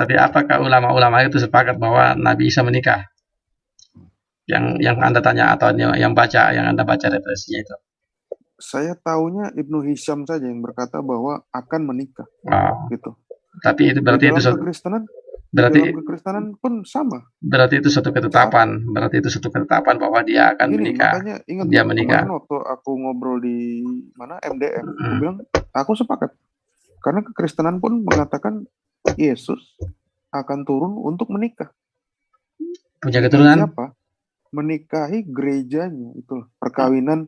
Tapi apakah ulama-ulama itu sepakat bahwa Nabi Isa menikah? Yang Anda tanya atau yang Anda baca referensinya itu? Saya taunya Ibnu Hisham saja yang berkata bahwa akan menikah, Oh, gitu. tapi itu Di berarti itu dalam suatu, kekristenan, di berarti dalam kekristenan pun sama. berarti itu suatu Saat ketetapan. Berarti itu suatu ketetapan bahwa dia akan gini, menikah. makanya ingat Dia nggak kemarin menikah. waktu aku ngobrol di mana MDM, aku Mm. bilang aku sepakat karena kekristenan pun mengatakan Yesus akan turun untuk menikah. Punya Menikahi keturunan? siapa? Menikahi gerejanya, itu perkawinan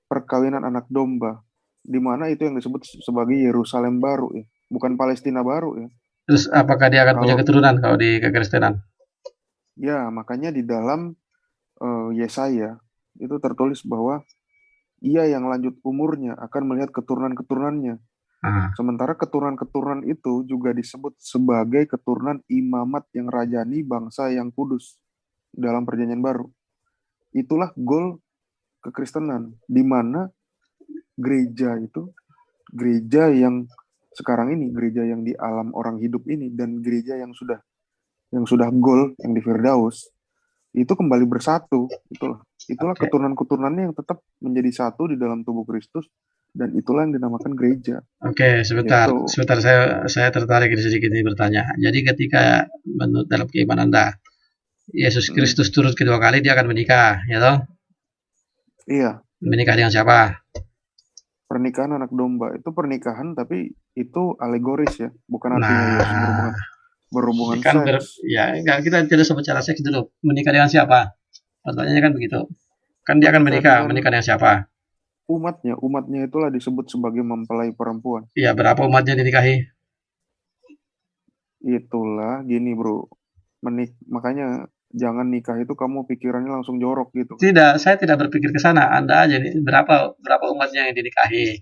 perkawinan anak domba, di mana itu yang disebut sebagai Yerusalem baru ya, bukan Palestina baru ya. Terus apakah dia akan punya Kalau keturunan kalau di kekristenan? ya makanya di dalam Yesaya itu tertulis bahwa ia yang lanjut umurnya akan melihat keturunan-keturunannya. Ah, Sementara keturunan-keturunan itu juga disebut sebagai keturunan imamat yang rajani bangsa yang kudus dalam perjanjian baru. Itulah goal kekristenan, di mana gereja itu, gereja yang sekarang ini, gereja yang di alam orang hidup ini, dan gereja yang sudah goal, yang di Firdaus, itu kembali bersatu. Itulah oke. keturunan-keturunannya yang tetap menjadi satu di dalam tubuh Kristus, dan itulah yang dinamakan gereja. Oke, sebentar, Gitu. sebentar saya tertarik ini sedikit ini bertanya. Jadi ketika menurut dalam keimanan Anda, Yesus Mm. Kristus turun kedua kali dia akan menikah, ya toh? Iya, Menikah dengan siapa? pernikahan anak domba itu pernikahan, tapi itu alegoris ya, bukan artinya Yesus Nah, berhubungan ya berhubungan kan seks. ya enggak, kita tidak usah bicara seks dulu. Menikah dengan siapa? Pertanyaannya kan begitu. Kan dia akan Menikah menikah, dengan menikah dengan siapa? umatnya itulah disebut sebagai mempelai perempuan. Iya, berapa umatnya dinikahi? Itulah gini bro, makanya jangan nikah itu kamu pikirannya langsung jorok gitu. Tidak, saya tidak berpikir ke sana. Anda aja nih, berapa berapa umatnya yang dinikahi?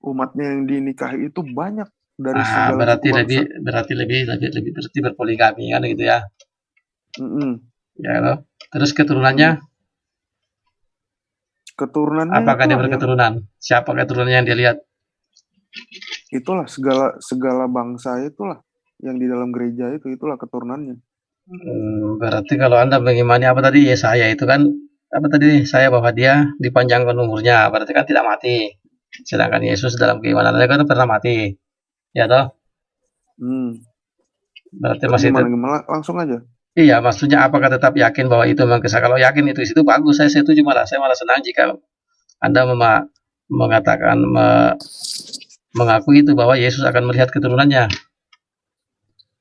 Umatnya yang dinikahi itu banyak dari Ah, segala suku bangsa. berarti berarti berpoligami kan gitu ya. Mm-mm. Ya loh. Terus keturunannya, Mm-mm. Keturunannya apakah dia itulah yang berketurunan? Siapa keturunannya yang dia lihat? itulah segala segala bangsa itulah yang di dalam gereja itulah keturunannya. Berarti kalau Anda mengimani apa tadi? Yesaya itu kan apa tadi? Saya bahwa dia dipanjangkan umurnya, berarti kan tidak mati. Sedangkan Yesus dalam keimanan Anda kan pernah mati. Ya toh? Hmm. Berarti Terus masih gimana gimana langsung aja. iya, maksudnya apakah tetap yakin bahwa itu memang kisah? Kalau yakin itu bagus, saya setuju malah. Saya malah senang jika Anda mengatakan mengakui itu bahwa Yesus akan melihat keturunannya.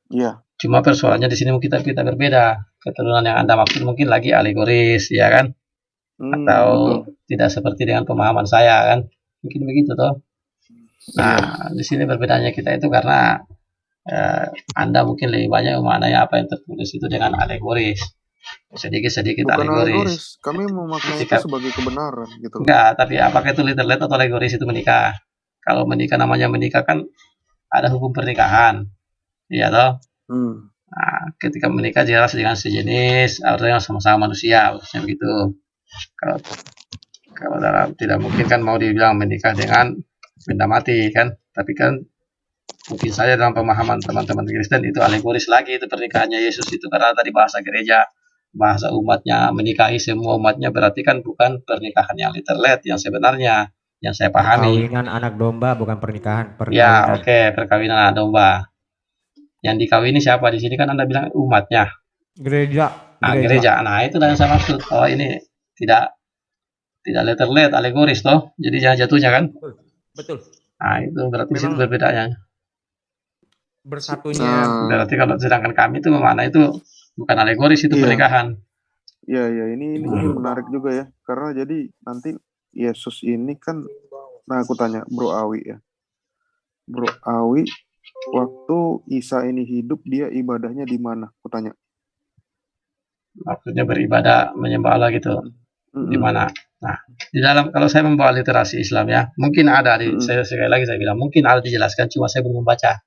Iya. Cuma persoalannya di sini kita kita berbeda. Keturunan yang Anda maksud mungkin lagi alegoris, ya kan? Atau Betul. tidak seperti dengan pemahaman saya kan? Mungkin begitu toh. Nah, Iya. di sini berbedanya kita itu karena eh, Anda mungkin lebih banyak memaknai apa yang tertulis itu dengan alegoris, sedikit-sedikit Bukan alegoris. alegoris, kami memaknai itu Ketika sebagai kebenaran gitu loh. enggak, tapi apakah itu literally atau alegoris itu menikah? Kalau menikah namanya menikah kan ada hukum pernikahan, iya toh? Hmm. Nah, ketika menikah jelas dengan sejenis, artinya sama-sama manusia, maksudnya begitu. Kalau kalau dalam tidak mungkin kan mau dibilang menikah dengan benda mati kan, tapi kan mungkin saja dalam pemahaman teman-teman Kristen itu alegoris lagi itu pernikahannya Yesus itu karena tadi bahasa gereja, bahasa umatnya menikahi semua umatnya berarti kan bukan pernikahan yang literal yang sebenarnya yang saya pahami. Perkawinan anak domba bukan pernikahan, Ya, perkawinan. oke, perkawinan anak domba. Yang dikawini siapa di sini kan Anda bilang umatnya. Gereja, Nah, gereja. gereja. Nah, itu yang saya maksud. Oh, ini tidak tidak literal alegoris toh. Jadi jangan jatuhnya kan. Betul. Betul. Nah, itu berarti di situ Memang berbedanya. bersatunya Nah, Berarti kalau sedangkan kami itu mana itu bukan alegoris itu iya, pernikahan. iya, iya. Ini menarik juga ya, karena jadi nanti Yesus ini kan, nah aku tanya Bro Awi ya, Bro Awi, waktu Isa ini hidup dia ibadahnya di mana? Aku tanya. Maksudnya beribadah menyembah Allah gitu. Mm-mm. Di Mm-mm. mana? Nah, di dalam kalau saya membawa literasi Islam ya, mungkin ada di Mm-mm. saya sekali lagi saya bilang mungkin ada dijelaskan cuma saya belum membaca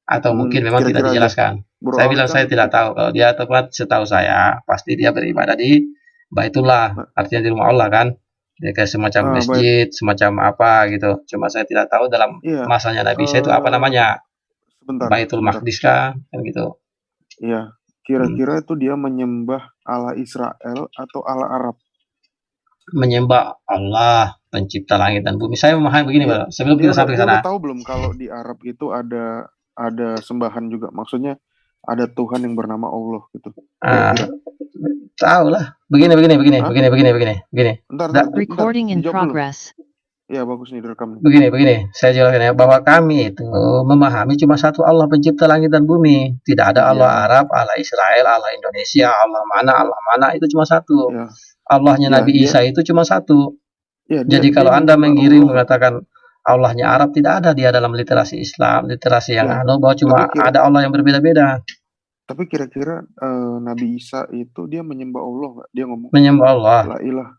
atau mungkin memang tidak Kira-kira aja. dijelaskan. Bro Saya Awi bilang kan saya tidak tahu. Kalau dia tepat setahu saya pasti dia beribadah di Baitullah, nah, artinya di rumah Allah kan. Dia kayak semacam baik. masjid, semacam apa gitu. Cuma saya tidak tahu dalam Iya, masanya Nabi saya itu apa eh, namanya. Sebentar, Baitul sebentar. Maqdis kah? Kan gitu. Iya. Kira-kira itu dia menyembah Allah Israel atau Allah Arab? Menyembah Allah pencipta langit dan bumi. Saya memahami begini, Iya. Pak. Sebelum kita sampai ke Dia udah sana. tahu belum kalau di Arab itu ada sembahan juga. Maksudnya ada Tuhan yang bernama Allah gitu. Kira-kira. Tahu lah. Begini. Hah? Bentar, Da- Recording in dijawab dulu. progress. Iya, bagus nih direkam nih. Begini. Saya jelaskan ya bahwa kami itu memahami cuma satu Allah pencipta langit dan bumi. Tidak ada Allah Iya. Arab, Allah Israel, Allah Indonesia, Allah mana. Itu cuma satu. Iya. Allahnya Ya, Nabi Isa itu cuma satu. Iya, Jadi dia kalau Anda menyembah menggiring Allah. mengatakan Allahnya Arab, tidak ada dia dalam literasi Islam, literasi yang Ya, bahwa cuma ada Allah yang berbeda-beda. Tapi kira-kira Nabi Isa itu dia menyembah Allah nggak? Dia ngomong Menyembah Allah. la ilah.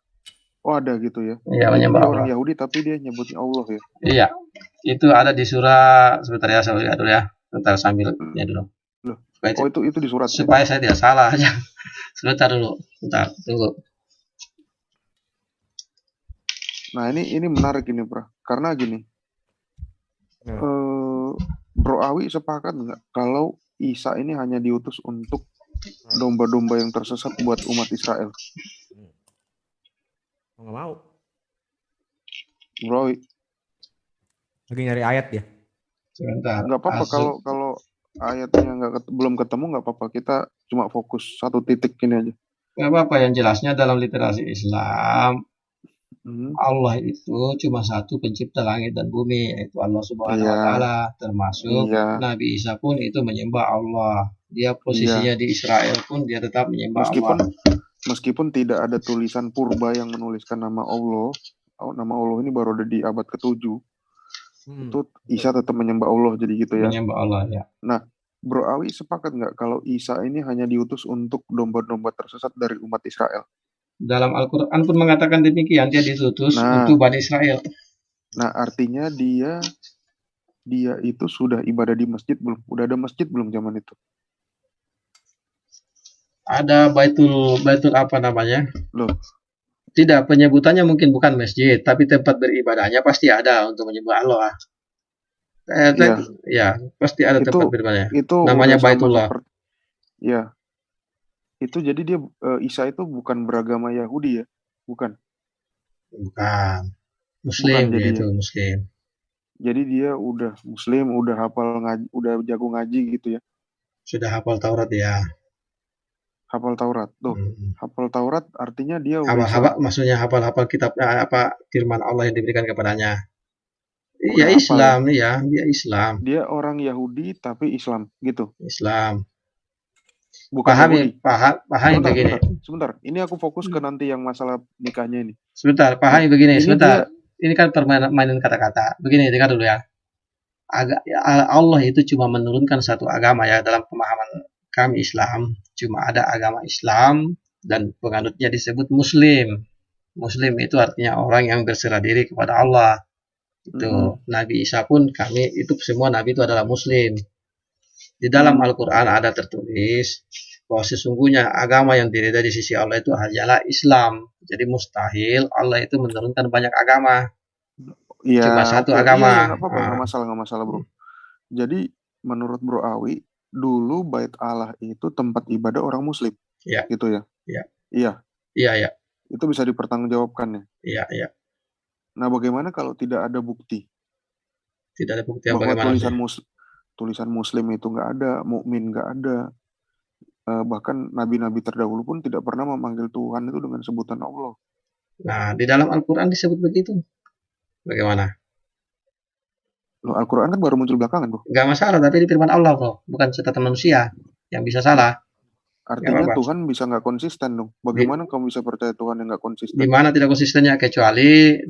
Oh, ada gitu ya. Iya, Jadi menyembah dia Allah. orang Yahudi tapi dia nyebutnya Allah ya. Iya. Itu ada di surah, sebentar ya, saya lihat dulu ya. Sebentar sambil ya dulu. Loh. Supaya, Oh, itu di surat ya? supaya saya tidak salah aja. Sebentar dulu. Bentar, tunggu. Nah, ini menarik ini, Bro. Karena gini. Ya. Bro Awi sepakat nggak kalau Isa ini hanya diutus untuk domba-domba yang tersesat buat umat Israel? Nggak mau. Bro Awi, Lagi nyari ayat dia. Sebentar. nggak apa-apa kalau ayatnya belum ketemu, nggak apa-apa. Kita cuma fokus satu titik ini aja. Nggak apa-apa, yang jelasnya dalam literasi Islam Allah itu cuma satu pencipta langit dan bumi, yaitu Allah Subhanahu wa Ta'ala, termasuk Nabi Isa pun itu menyembah Allah. Dia posisinya di Israel pun dia tetap menyembah Allah. Meskipun tidak ada tulisan purba yang menuliskan nama Allah. Nama Allah ini baru ada di abad ke-7. Itu Isa tetap menyembah Allah, jadi gitu ya. Menyembah Allah, ya. Nah, Bro Awi sepakat nggak kalau Isa ini hanya diutus untuk domba-domba tersesat dari umat Israel? Dalam Al-Quran pun mengatakan demikian, dia diutus untuk Bani Israel. Nah, artinya dia itu sudah ibadah di masjid belum? Udah ada masjid belum zaman itu? Ada Baitul apa namanya? Loh. Tidak, penyebutannya mungkin bukan masjid, tapi tempat beribadahnya pasti ada untuk menyembah Allah. Ya, pasti ada tempat beribadahnya. Itu namanya Baitullah. Ya. Itu jadi dia Isa itu bukan beragama Yahudi ya? Bukan. Muslim, bukan, dia itu Muslim. Jadi dia udah Muslim, udah hafal ngaji, udah jago ngaji gitu ya? Sudah hafal Taurat ya. Hafal Taurat. Tuh, hafal Taurat artinya dia maksudnya hafal kitabnya apa firman Allah yang diberikan kepadanya. Iya Islam, ya, dia Islam. Dia orang Yahudi tapi Islam gitu. Islam. Bukan pahami begini. Sebentar, ini aku fokus ke nanti yang masalah nikahnya ini. Sebentar, pahami begini, sebentar. Ini kan permainan kata-kata. Begini, dengar dulu ya. Allah itu cuma menurunkan satu agama ya, dalam pemahaman kami Islam. Cuma ada agama Islam dan penganutnya disebut Muslim. Muslim itu artinya orang yang berserah diri kepada Allah. Itu Nabi Isa pun kami itu semua Nabi itu adalah Muslim. Di dalam Al-Quran ada tertulis bahwa sesungguhnya agama yang diridai di sisi Allah itu hanyalah Islam. Jadi mustahil Allah itu menurunkan banyak agama. Ya, cuma satu agama. Nggak masalah bro. Jadi menurut Bro Awi, dulu Bait Allah itu tempat ibadah orang Muslim. Iya. Gitu ya? Iya. Itu bisa dipertanggungjawabkan ya? Iya. Nah, bagaimana kalau tidak ada bukti? Tidak ada bukti bahwa bagaimana? Tulisan Muslim itu nggak ada, mukmin nggak ada. Bahkan nabi-nabi terdahulu pun tidak pernah memanggil Tuhan itu dengan sebutan Allah. Nah, di dalam Al-Quran disebut begitu. Bagaimana? Loh, Al-Quran kan baru muncul belakangan, bro. Nggak masalah, tapi di firman Allah, bro. Bukan catatan manusia yang bisa salah. Artinya Tuhan bisa nggak konsisten dong. Bagaimana kamu bisa percaya Tuhan yang nggak konsisten? Di mana tidak konsistennya? Kecuali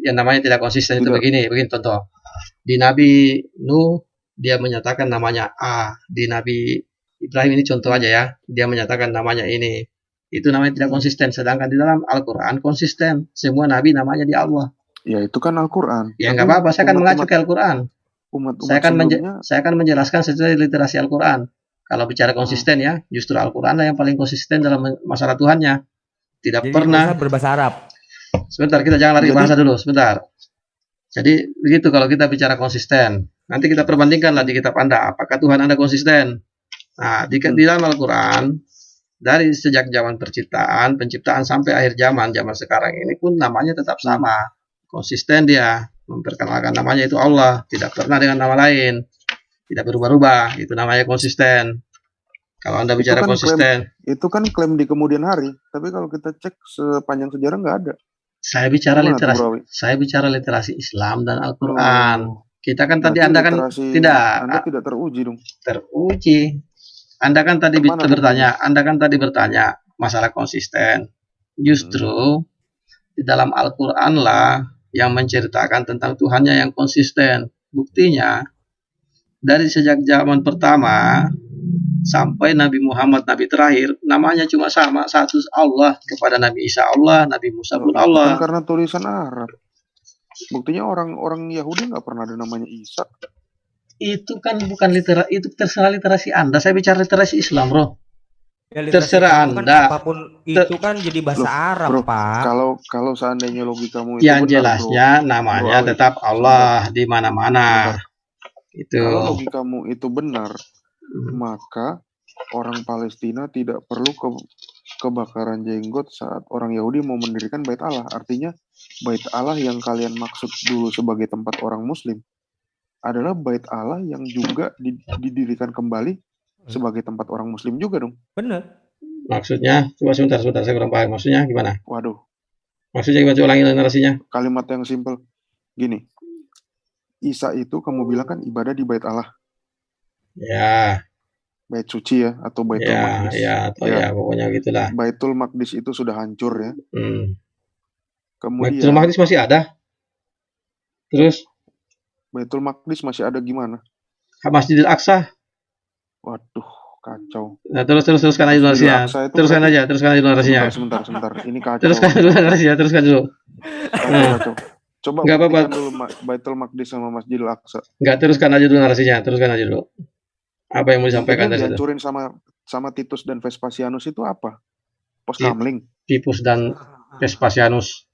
yang namanya tidak konsisten itu begini contoh. Di Nabi Nuh dia menyatakan namanya A. Di Nabi Ibrahim ini contoh aja ya. Dia menyatakan namanya ini. Itu namanya tidak konsisten. Sedangkan di dalam Al-Quran konsisten. Semua Nabi namanya di Allah. Ya itu kan Al-Quran. Ya nggak apa-apa. Saya akan mengacu ke Al-Quran. Saya akan menjelaskan sesuai literasi Al-Quran. Kalau bicara konsisten ya, justru Al-Quran lah yang paling konsisten dalam masalah Tuhannya. Tidak Jadi pernah berbahasa Arab. Sebentar, kita jangan lari bahasa dulu. Sebentar. Jadi begitu kalau kita bicara konsisten. Nanti kita perbandingkanlah di kitab Anda, apakah Tuhan Anda konsisten? Nah, di dalam Al-Quran, dari sejak zaman penciptaan sampai akhir zaman sekarang ini pun namanya tetap sama. Konsisten dia, memperkenalkan namanya itu Allah, tidak pernah dengan nama lain. Tidak berubah-ubah, itu namanya konsisten. Kalau Anda bicara konsisten. Itu kan klaim di kemudian hari, tapi kalau kita cek sepanjang sejarah nggak ada. Saya bicara literasi Islam dan Al-Quran. Kita kan tadi Anda kan Anda tidak teruji dong. Teruji. Anda kan tadi bertanya masalah konsisten. Justru di dalam Al-Quran lah yang menceritakan tentang Tuhannya yang konsisten. Buktinya dari sejak zaman pertama sampai Nabi Muhammad, Nabi terakhir, namanya cuma sama, satu Allah. Kepada Nabi Isa Allah, Nabi Musa pun Allah. Kan karena tulisan Arab. Buktinya orang Yahudi nggak pernah ada namanya Isa. Itu kan bukan itu terserah literasi Anda. Saya bicara literasi Islam, bro. Ya, terserah Anda. Kan apapun itu kan jadi bahasa Arab, Pak. Kalau seandainya logikamu itu yang jelasnya namanya tetap Allah di mana-mana. Itu. Kalau logikamu itu benar, maka orang Palestina tidak perlu kebakaran jenggot saat orang Yahudi mau mendirikan Bait Allah. Artinya Bait Allah yang kalian maksud dulu sebagai tempat orang Muslim adalah Bait Allah yang juga didirikan kembali sebagai tempat orang Muslim juga dong. Benar. Maksudnya, coba sebentar, saya kurang paham. Maksudnya gimana? Waduh. Maksudnya gimana? Ulangi narasinya. Kalimat yang simpel. Gini. Isa itu kamu bilang kan ibadah di Bait Allah. Ya. Bait suci ya, atau Baitul Maqdis. Ya, pokoknya gitulah. Baitul Maqdis itu sudah hancur ya. Kemudian Baitul Maqdis masih ada. Terus? Baitul Maqdis masih ada gimana? Masjidil Aqsa. Waduh, kacau. Nah, teruskan aja narasinya. Teruskan aja narasinya. Sebentar. Ini kacau. Teruskan dulu narasinya, teruskan dulu. Kacau. Coba enggak apa-apa dulu Baitul Maqdis sama Masjidil Aqsa. Enggak, teruskan aja dulu narasinya, teruskan aja dulu. Apa yang mau disampaikan dari situ? Dihancurin sama Titus dan Vespasianus itu apa? Pos Kamling. Titus dan Vespasianus.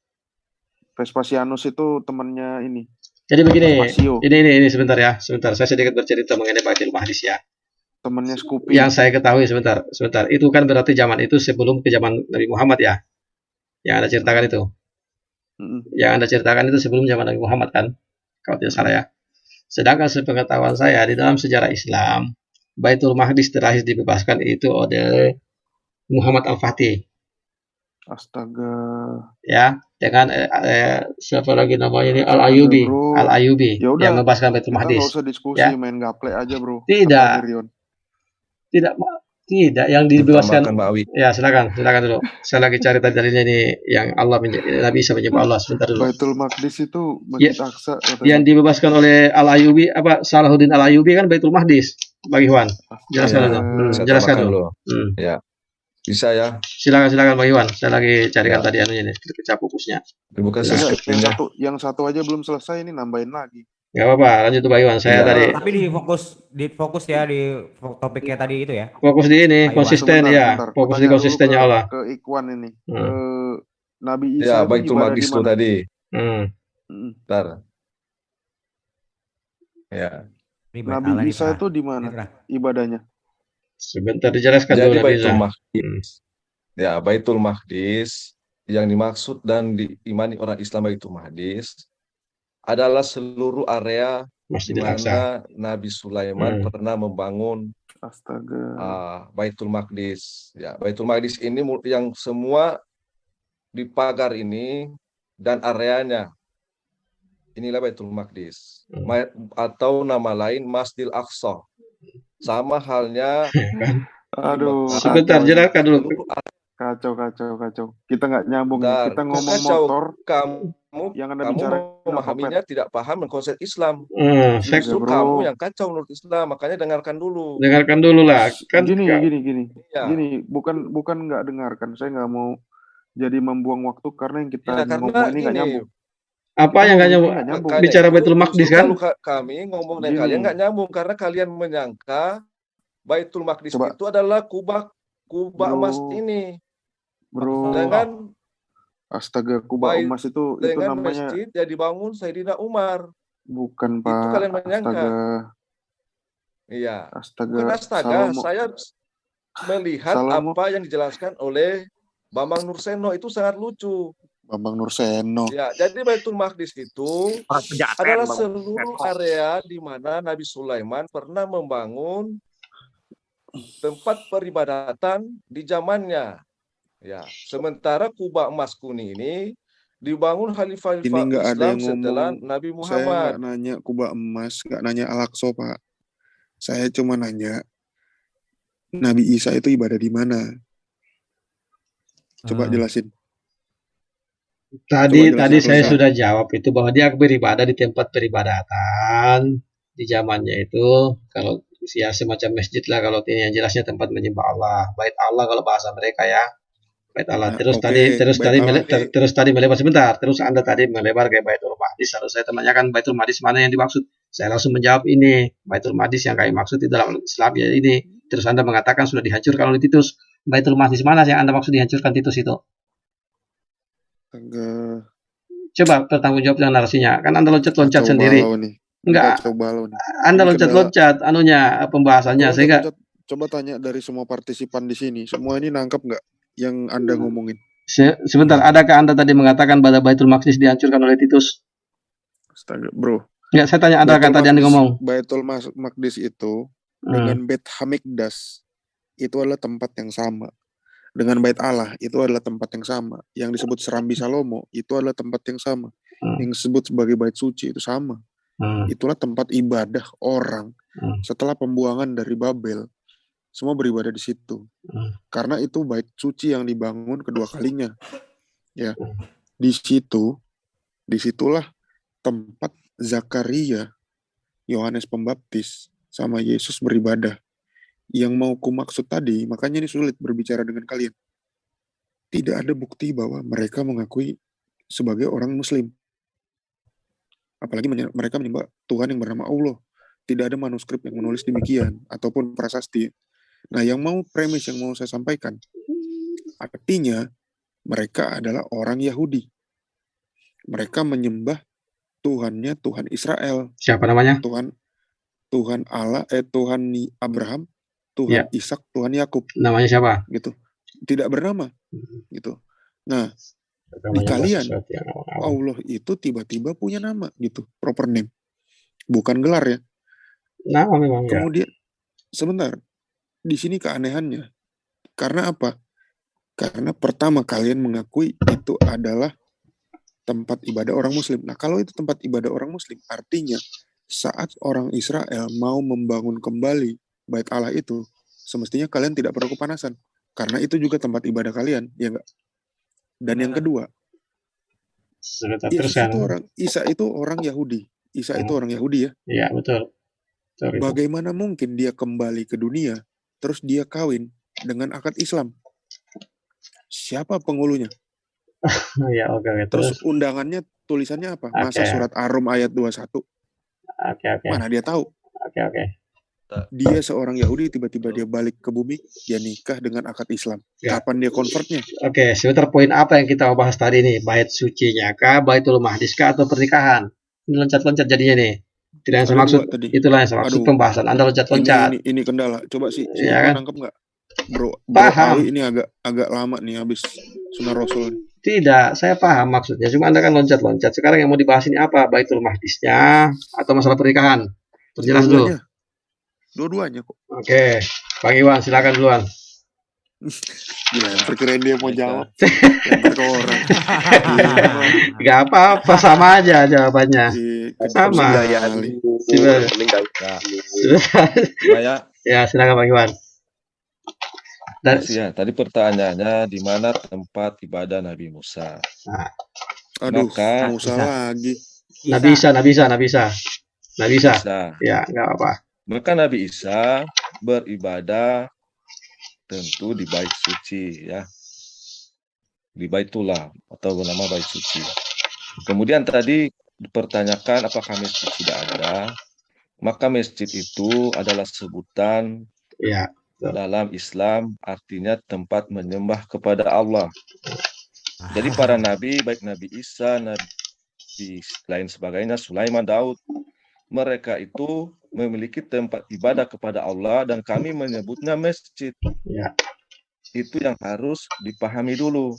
Vespasianus itu temannya ini. Jadi begini, ini sebentar ya, sebentar. Saya sedikit bercerita mengenai Baitul Maqdis ya. Temannya Scoopy. Yang saya ketahui sebentar. Itu kan berarti zaman itu sebelum ke zaman Nabi Muhammad ya. Yang Anda ceritakan itu. Yang Anda ceritakan itu sebelum zaman Nabi Muhammad kan? Kalau tidak salah ya. Sedangkan sepengetahuan saya di dalam sejarah Islam, Baitul Maqdis terakhir dibebaskan itu oleh Muhammad Al-Fatih. Astaga. Ya, dengan siapa lagi namanya ini Al-Ayyubi yang membebaskan Baitul Maqdis. Kita nggak usah diskusi, ya? Main gaple aja, bro. Tidak yang dibebaskan. Ya, silakan dulu. Saya lagi cari tadi ini yang Nabi Isa menyembah Allah. Sebentar dulu. Baitul Maqdis itu Masjid Aqsa. Yang dibebaskan oleh Al-Ayyubi Salahuddin Al-Ayyubi kan Baitul Maqdis. Bagi Iwan. Jelaskan dulu. Ya. Bisa ya. Silakan Bang Iwan. Saya lagi carikan tadi ini kecap fokusnya. Yang satu aja belum selesai, ini nambahin lagi. Gak apa-apa, lanjut Pak Iwan. Saya tadi. Tapi di fokus ya di topiknya tadi itu ya. Fokus di ini, konsisten ya. Fokus di konsistennya Allah. Ke Ikhwan ini. Nabi Isa. Ya, Baitul Maqdis itu tadi. Bentar. Ya. Nabi Isa itu di mana ibadahnya? Sebentar dijelaskan dulu. Jadi Baitul Maqdis. Ya, Baitul Maqdis yang dimaksud dan diimani orang Islam Baitul Maqdis adalah seluruh area di mana Nabi Sulaiman pernah membangun Baitul Maqdis. Ya, Baitul Maqdis ini yang semua di pagar ini dan areanya. Inilah Baitul Maqdis. Atau nama lain Masjidil Aqsa. Sama halnya. Aduh. Sebentar, jelaskan dulu. Kacau. Kita nggak nyambung. Kita ngomong motor. Yang Anda bicara memahaminya tidak paham dengan konsep Islam. Justru kamu yang kacau menurut Islam, makanya dengarkan dulu. Dengarkan dulu lah. Kan gini. Gini, bukan nggak dengarkan. Saya nggak mau jadi membuang waktu karena yang kita ngomong ini nggak nyambung. Apa yang nggak nyambung? Bicara Baitul Maqdis kan? Kami ngomong dengan kalian nggak nyambung karena kalian menyangka Baitul Maqdis itu adalah kubah emas ini. Bro. Dengan Astaga, Kubah Bait Emas itu dengan namanya masjid yang dibangun Sayyidina Umar. bukan Itu Pak. kalian menyangka. Astaga, Iya. astaga, Bukan astaga, Salomo, saya melihat Salomo, apa yang dijelaskan oleh Bambang Nurseno itu sangat lucu. Bambang Nurseno. Ya, jadi Baitul Maqdis itu adalah seluruh area di mana Nabi Sulaiman pernah membangun tempat peribadatan di zamannya. Ya, sementara Kubah Emas Kuning ini dibangun Ini khalifah-khalifah nggak ada Islam yang setelah ngomong. Nabi Saya Muhammad. nggak nanya Kubah Emas, nggak nanya Al-Aqsa, Pak. Saya cuma nanya Nabi Isa itu ibadah di mana. Coba jelasin. Tadi Coba jelasin saya Pak. sudah jawab itu bahwa dia beribadah di tempat peribadatan di zamannya itu, kalau ya semacam masjid lah, kalau ini yang jelasnya tempat menyembah Allah, bait Allah kalau bahasa mereka ya, bait Allah. Nah, Terus oke, bait tadi Allah. terus tadi melebar sebentar, terus Anda tadi melebar ke Baitul Maqdis. Lalu saya tanyakan Baitul Maqdis mana yang dimaksud? Saya langsung menjawab ini, Baitul Maqdis yang kami maksud di dalam Islam ya ini. Terus Anda mengatakan sudah dihancurkan oleh Titus. Baitul Maqdis mana yang Anda maksud dihancurkan Titus itu? Enggak. Coba bertanggung jawab dengan narasinya. Kan Anda loncat-loncat Kacau sendiri. balau nih. Enggak, Kacau balau nih. Anda Ini loncat-loncat pembahasannya sehingga Loncat-loncat. Coba tanya dari semua partisipan di sini. Semua ini nangkep nggak yang Anda ngomongin? sebentar, adakah Anda tadi mengatakan pada Baitul Maqdis dihancurkan oleh Titus? Astaga, bro. Enggak, saya tanya Anda kan tadi Anda ngomong. Baitul Maqdis itu dengan Bait Hamikdas itu adalah tempat yang sama. Dengan Bait Allah itu adalah tempat yang sama. Yang disebut Serambi Salomo itu adalah tempat yang sama. Yang disebut sebagai Bait Suci itu sama. Itulah tempat ibadah orang setelah pembuangan dari Babel. Semua beribadah di situ. Karena itu Bait Suci yang dibangun kedua kalinya. Ya. Disitulah tempat Zakaria, Yohanes Pembaptis sama Yesus beribadah. Yang mau kumaksud tadi, makanya ini sulit berbicara dengan kalian. Tidak ada bukti bahwa mereka mengakui sebagai orang Muslim. Apalagi mereka menyembah Tuhan yang bernama Allah. Tidak ada manuskrip yang menulis demikian, ataupun prasasti. Nah, yang mau saya sampaikan, artinya mereka adalah orang Yahudi. Mereka menyembah Tuhannya Tuhan Israel. Siapa namanya? Tuhan Allah, Tuhan Abraham, Tuhan Ishak, Tuhan Yakub. Namanya siapa? Gitu. Tidak bernama. Gitu. Nah, di kalian Allah itu tiba-tiba punya nama gitu, proper name. Bukan gelar ya. Nama memang. Kemudian sebentar. Di sini keanehannya. Karena apa? Karena pertama kalian mengakui itu adalah tempat ibadah orang Muslim. Nah, kalau itu tempat ibadah orang Muslim, artinya saat orang Israel mau membangun kembali Bait Allah itu, semestinya kalian tidak perlu kepanasan. Karena itu juga tempat ibadah kalian, ya enggak? Dan yang kedua, Isa itu orang Yahudi. Isa itu orang Yahudi ya? Iya, betul. Bagaimana mungkin dia kembali ke dunia, terus dia kawin dengan akad Islam? Siapa penghulunya? Ya, oke. Terus undangannya tulisannya apa? Masa surat Ar-Rum ayat 21? Oke. Mana dia tahu? Oke. Dia seorang Yahudi, tiba-tiba dia balik ke bumi, dia nikah dengan akad Islam. Kapan dia convertnya? Oke, sebentar, poin apa yang kita bahas tadi nih? Bait sucinya kah, Baitul Maqdis kah, atau pernikahan? Ini loncat-loncat jadinya nih. Tidak yang saya maksud, itulah yang saya maksud pembahasan. Anda loncat-loncat. Ini kendala. Coba sih ya, kan? nangkep nggak? Bro paham. Ali ini agak lama nih habis Sunnah Rasul. Tidak, saya paham maksudnya. Cuma Anda kan loncat-loncat. Sekarang yang mau dibahas ini apa? Baitul Maqdisnya atau masalah pernikahan? Perjelas dulu. Dua-duanya kok. Oke, Bang Iwan silakan duluan. Gila, perkirain dia mau jawab. Ke orang. Gak apa-apa, sama aja jawabannya. Sama. Ya, silakan Bang Iwan. Tadi pertanyaannya di mana tempat ibadah Nabi Musa? Maka Musa lagi. Nabi Isa. Ya, nggak apa. Maka Nabi Isa beribadah tentu di Bait Suci ya. Di Baitullah atau bernama Bait Suci. Kemudian tadi dipertanyakan apakah masjid sudah ada? Maka masjid itu adalah sebutan dalam Islam, artinya tempat menyembah kepada Allah. Jadi para nabi, baik Nabi Isa, Nabi lain sebagainya, Sulaiman, Daud, mereka itu memiliki tempat ibadah kepada Allah dan kami menyebutnya masjid. Ya. Itu yang harus dipahami dulu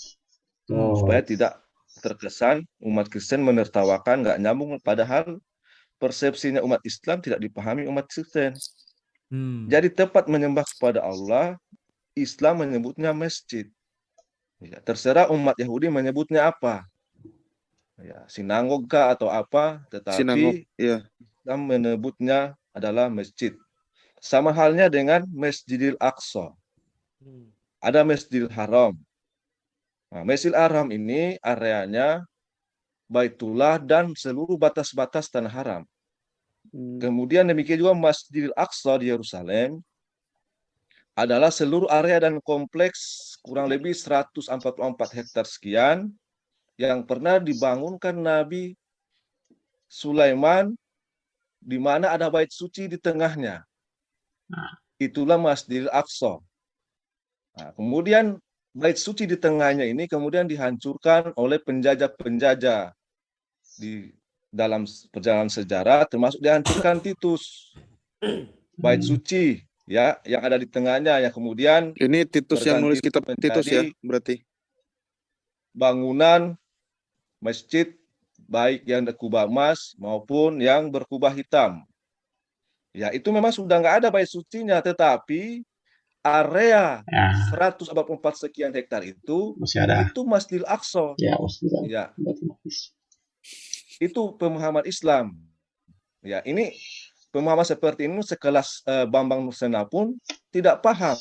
Oh. supaya tidak terkesan umat Kristen menertawakan, nggak nyambung, padahal persepsinya umat Islam tidak dipahami umat Kristen. Jadi tempat menyembah kepada Allah, Islam menyebutnya masjid. Ya, terserah umat Yahudi menyebutnya apa. Ya, sinagog kah atau apa, Sinagog, tetapi iya. Islam menyebutnya adalah masjid. Sama halnya dengan Masjidil Aqsa. Ada Masjidil Haram. Nah, Masjidil Haram ini areanya Baitullah dan seluruh batas-batas tanah haram. Kemudian demikian juga Masjidil Aqsa di Yerusalem adalah seluruh area dan kompleks kurang lebih 144 hektar sekian yang pernah dibangunkan Nabi Sulaiman, di mana ada bait suci di tengahnya. Itulah Masjidil Aqsa. Nah, kemudian bait suci di tengahnya ini kemudian dihancurkan oleh penjajah-penjajah di dalam perjalanan sejarah, termasuk dihancurkan Titus. Bait suci ya yang ada di tengahnya, yang kemudian Ini Titus yang nulis kitab Titus ya, menjadi berarti. bangunan masjid baik yang berkubah emas maupun yang berkubah hitam. Ya, itu memang sudah nggak ada bait sucinya, tetapi area 144 sekian hektar itu Masih ada. itu Masjidil Aqsa. Ya, masih ada. Ya. Itu pemahaman Islam. Ya, ini pemahaman seperti ini sekelas Bambang Nusena pun tidak paham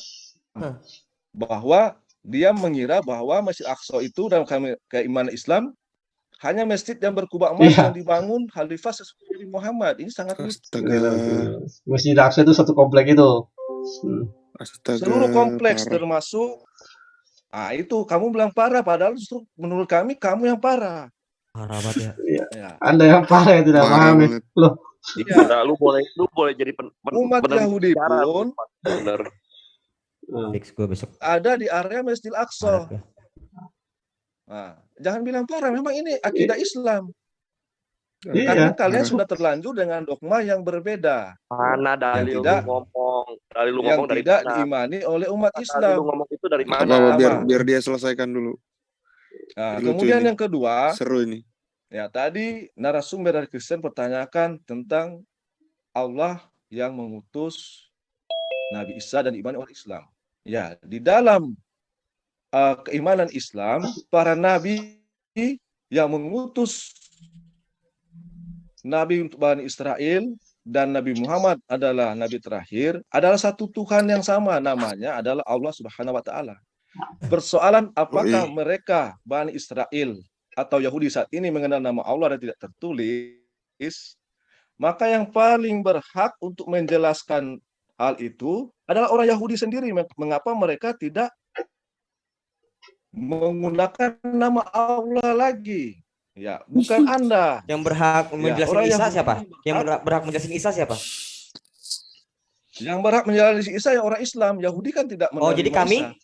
bahwa dia mengira bahwa Masjid Aqsa itu dalam keimanan Islam hanya masjid yang berkubah emas yang dibangun khalifah sesuai Nabi Muhammad. Ini sangat Astaga. Masjid Aqsa itu satu komplek itu. Astaga. Seluruh kompleks parah. termasuk itu kamu bilang parah, padahal justru menurut kami kamu yang parah. Parah banget ya. Ya. Anda yang parah yang tidak Parah paham. banget. Loh. Iya. Nah, lu boleh jadi Umat Yahudi pun benar. Fix gue besok. ada di area Masjidil Aqsa. Parah, Nah, jangan bilang parah, memang ini akidah Islam. Iya. Karena kalian sudah terlanjur dengan dogma yang berbeda. Mana dalil tidak- lu ngomong? Dalil lu Yang ngomong dari tidak mana? diimani oleh umat Dalil lu Islam. ngomong itu dari Apa mana? biar dia selesaikan dulu. Nah, Lucu kemudian ini. yang kedua, Seru ini. ya tadi narasumber dari Kristen pertanyakan tentang Allah yang mengutus Nabi Isa dan diimani oleh Islam. Ya, di dalam keimanan Islam, para nabi yang mengutus Nabi untuk Bani Israel dan Nabi Muhammad adalah Nabi terakhir, adalah satu Tuhan yang sama, namanya adalah Allah Subhanahu wa Ta'ala. Persoalan apakah mereka Bani Israel atau Yahudi saat ini mengenal nama Allah dan tidak tertulis, maka yang paling berhak untuk menjelaskan hal itu adalah orang Yahudi sendiri. Mengapa mereka tidak menggunakan nama Allah lagi? Ya, bukan Anda. Yang berhak menjelaskan orang Isa Yahudi siapa? Yang berhak menjelaskan Isa siapa? Yang berhak menjalani Isa yang orang Islam. Yahudi kan tidak menerima Oh, jadi kami Isa.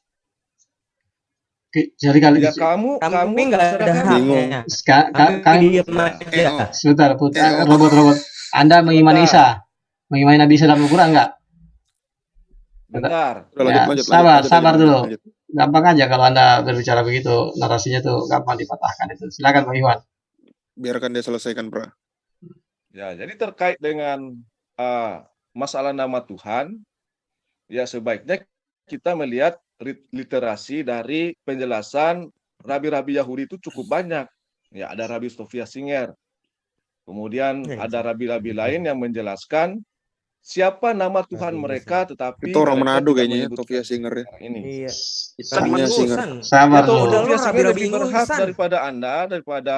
Jadi kali Ya, kamu nggak ada terserah Bingung. haknya. Kami diam aja. sebentar, robot. Anda mengimani Isa? Mengimani Nabi Isa dalam Al-Quran enggak? Bentar. Lanjut, Sabar dulu. lanjut. Gampang aja kalau Anda berbicara begitu, narasinya tuh gampang dipatahkan itu. Silakan Bang Iwan. Biarkan dia selesaikan, Pra. Ya, jadi terkait dengan masalah nama Tuhan, ya sebaiknya kita melihat literasi dari penjelasan rabi-rabi Yahudi itu cukup banyak. Ya, ada Rabi Sofia Singer. Kemudian ada rabi-rabi lain yang menjelaskan siapa nama Tuhan mereka, tetapi Itu orang mereka Manado tidak kayaknya ya, menyebutkan Tofia Singer ya. ini. Iya. Tadinya Singer. Sabar Itu dulu. Udah lu Sofia Singer rabi-rabi lebih berhak urusan. daripada Anda, daripada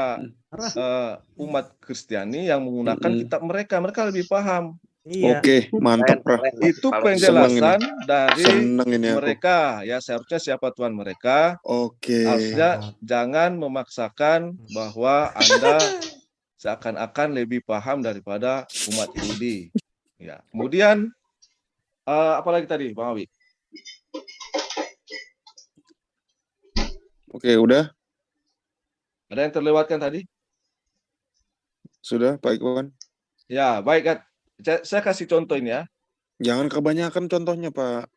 umat Kristiani yang menggunakan kitab mereka. Mereka lebih paham. Iya. Oke, mantap, Pra. Itu Kalau penjelasan dari Seneng ini aku. mereka. Ya, seharusnya siapa Tuhan mereka. Oke. Harusnya jangan memaksakan bahwa Anda seakan-akan lebih paham daripada umat Yahudi. Ya. Kemudian apa lagi tadi, Bang Awi? Oke, udah. Ada yang terlewatkan tadi? Sudah, Pak Iwan. Ya, baik kan. Saya kasih contoh ini ya. Jangan kebanyakan contohnya, Pak.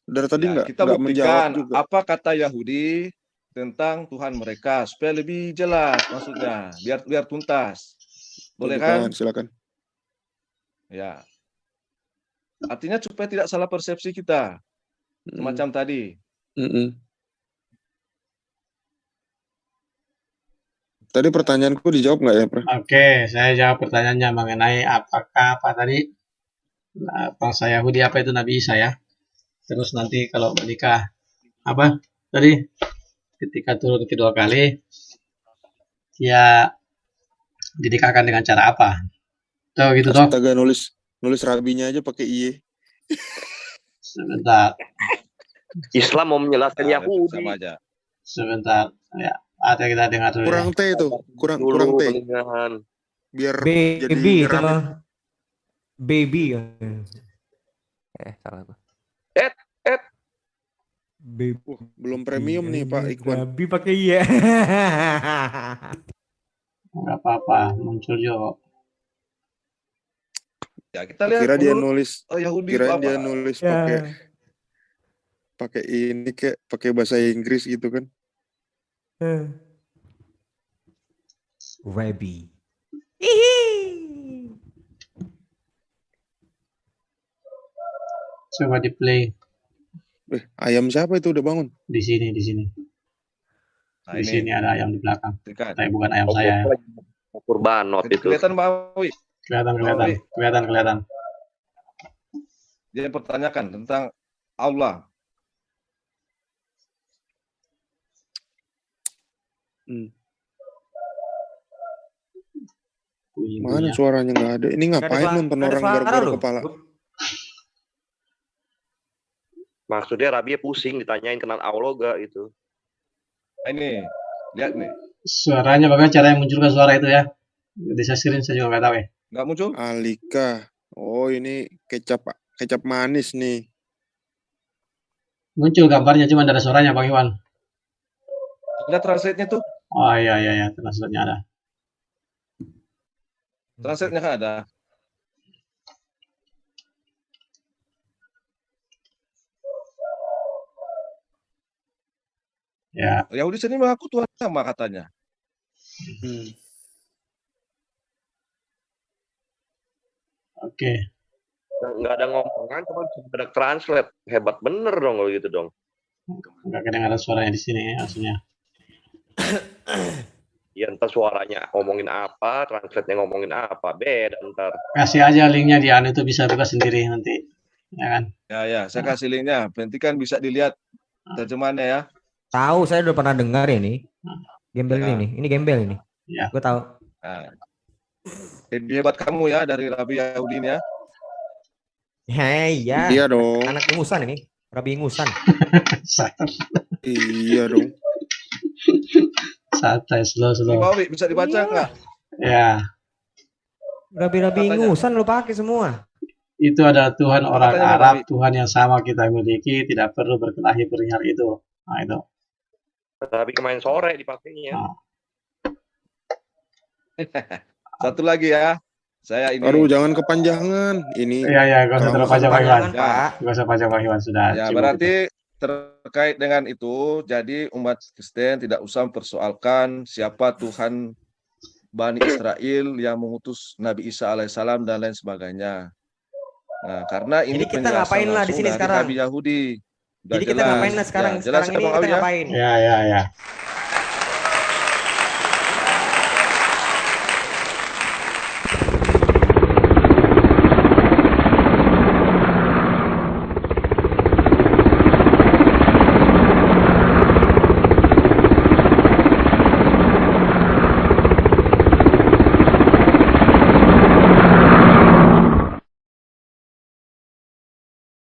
Dari tadi Ya, kita nggak menjawab buktikan juga. apa kata Yahudi tentang Tuhan mereka supaya lebih jelas maksudnya, biar tuntas. Boleh kan? Bukan, silakan. Ya. Artinya supaya tidak salah persepsi kita, semacam tadi. Tadi pertanyaanku dijawab nggak ya, Pak? Oke, saya jawab pertanyaannya mengenai apakah apa tadi bangsa Yahudi apa itu Nabi Isa ya. Terus nanti kalau menikah apa tadi ketika turun kedua kali dia dinikahkan dengan cara apa? Tuh gitu toh. Astaga, nulis rabinya aja pakai iye. Sebentar, Islam mau menjelaskan Nah, Yahudi. sama aja. sebentar. Ya, ada kita dengar dulu. Kurang Ya. T itu, kurang Dulu T. pernikahan. Biar jadi Baby itu rame. mah. Baby. Salah gua. Baby. Belum premium nih, Pak Iwan. Baby pakai iya. Enggak apa-apa, muncul juga. Ya, kita lihat Kira dia menurut nulis, Yahudi itu kirain apa. dia nulis Ya. pakai ini kayak pakai bahasa Inggris gitu kan. Baby. Coba di play Ayam siapa itu udah bangun? di sini. Nah, Di ini sini ada ayam di belakang. buktikan. Tapi bukan ayam saya. Kurbanot itu. Kelihatan Bawi. Kelihatan. Dia pertanyakan tentang Allah. Mana suaranya nggak ada? Ini ngapain nonton orang garuk-garuk kepala? Maksudnya Rabi pusing ditanyain kenal Allah gak itu. Nah, ini lihat nih. Suaranya bagaimana cara yang munculkan suara itu ya? Di screen saya juga nggak tahu ya. Nggak muncul? Alika. Oh, ini kecap manis nih. Muncul gambarnya cuma ada suaranya Bang Iwan. Lihat translate-nya tuh. Oh iya, translate-nya ada. Translate-nya kan ada. Ya, Yahudi sini mengaku Tuhan sama katanya. oke. Nggak ada ngomongan, cuma ada translate. Hebat bener dong kalau gitu dong. Nggak kedengaran suaranya di sini aslinya. Ya ntar suaranya ngomongin apa, translate-nya ngomongin apa, beda ntar. Kasih aja linknya di anu itu bisa buka sendiri nanti. Ya kan? Ya, saya kasih linknya. Nanti kan bisa dilihat terjemahannya ya. Tahu, saya udah pernah dengar ini. Gembel Ya. ini gembel ini. Ya. Gue tahu. Nah, lebih hebat kamu ya dari Rabi Yahudi ini ya. Hei, ya. Iya dong. Anak ingusan ini. Rabi ingusan. Iya dong. Santai, slow. Ini Bawi bisa dibaca nggak? Ya, Rabi-rabi Katanya. ingusan lo pakai semua. itu adalah Tuhan orang Katanya Arab, Nabi. Tuhan yang sama kita miliki, tidak perlu berkelahi perihal itu. Nah, itu. Tapi kemarin sore dipakainya. Satu lagi ya. Saya ini. Aduh, jangan kepanjangan. Ini Iya, gak usah Kalau terlalu panjang Bang Iwan. Jangan, Pak. Gak usah panjang Bang Iwan, sudah. Ya, cukup berarti terkait dengan itu, jadi umat Kristen tidak usah mempersoalkan siapa Tuhan Bani Israel yang mengutus Nabi Isa alaihissalam dan lain sebagainya. Nah, karena ini Jadi kita penjelasan ngapain lah di langsung sini dari sekarang? Nabi Yahudi. Udah Jadi kita jelas. ngapain lah sekarang? Ya, jelas Sekarang ya, ini Bang kita Awi ya? ngapain? Ya.